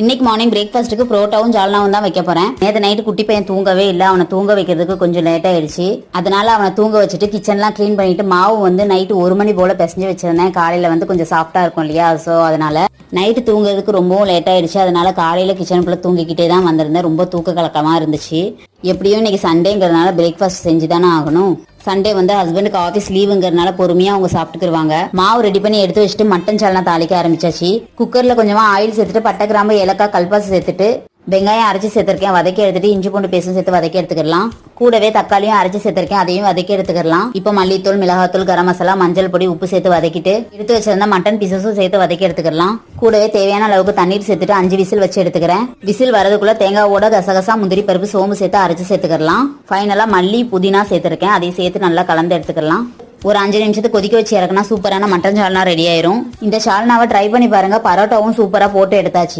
இன்னைக்கு மார்னிங் பிரேக்ஃபாஸ்ட்டுக்கு புரோட்டாவும் ஜால்னாவும் தான் வைக்க போறேன். நேற்று நைட்டு குட்டி பையன் தூங்கவே இல்லை. அவனை தூங்க வைக்கிறதுக்கு கொஞ்சம் லேட் ஆயிடுச்சு. அதனால அவனை தூங்க வச்சுட்டு கிச்சன்லாம் க்ளீன் பண்ணிட்டு மாவு வந்து நைட்டு 1 மணி போல பிசைஞ்சு வச்சிருந்தேன். காலையில வந்து கொஞ்சம் சாஃப்டா இருக்கும் இல்லையா, ஸோ அதனால நைட்டு தூங்குறதுக்கு ரொம்பவும் லேட் ஆயிடுச்சு. அதனால காலையில கிச்சனுக்குள்ள தூங்கிக்கிட்டே தான் வந்திருந்தேன். ரொம்ப தூக்க கலக்கமா இருந்துச்சு. எப்படியும் இன்னைக்கு சண்டேங்கிறதுனால பிரேக்ஃபாஸ்ட் செஞ்சு தானே ஆகணும். சண்டே வந்து ஹஸ்பண்டுக்கு ஆஃபீஸ் லீவுங்கிறதுனால பொறுமையா அவங்க சாப்பிட்டுக்குருவாங்க. மாவு ரெடி பண்ணி எடுத்து வச்சுட்டு மட்டன் சால்னா தாளிக்க ஆரம்பிச்சாச்சு. குக்கர்ல கொஞ்சமா ஆயில் சேர்த்துட்டு பட்டை கிராம்பு ஏலக்காய் கல்பாசி சேர்த்துட்டு வெங்காயம் அரைச்சி சேர்த்திருக்கேன், வதக்கி எடுத்துட்டு இஞ்சி பூண்டு பேஸ்டும் சேர்த்து வதக்கி எடுத்துக்கலாம். கூடவே தக்காளியும் அரைச்சி சேர்த்திருக்கேன், அதையும் வதக்கி எடுத்துக்கலாம். இப்போ மல்லித்தூள், மிளகாத்தூள், கரம் மசாலா, மஞ்சள் பொடி, உப்பு சேர்த்து வதக்கிட்டு எடுத்து வச்சிருந்தா மட்டன் பீசஸும் சேர்த்து வதக்கி எடுத்துக்கலாம். கூடவே தேவையான அளவுக்கு தண்ணீர் சேர்த்துட்டு 5 விசில் வச்சு எடுத்துக்கிறேன். விசில் வரதுக்குள்ள தேங்காவோட கசகசா, முந்திரி பருப்பு, சோம்பு சேர்த்து அரைச்சி சேர்த்துக்கலாம். ஃபைனலா மல்லி புதினா சேர்த்திருக்கேன், அதையும் சேர்த்து நல்லா கலந்து எடுத்துக்கலாம். ஒரு 5 நிமிஷத்துக்கு கொதிக்க வச்சு இறக்குனா சூப்பரான மட்டன் சால்னா ரெடி ஆயிரும். இந்த சால்னாவை ட்ரை பண்ணி பாருங்க. பரோட்டாவும் சூப்பரா போட்டு எடுத்தாச்சு.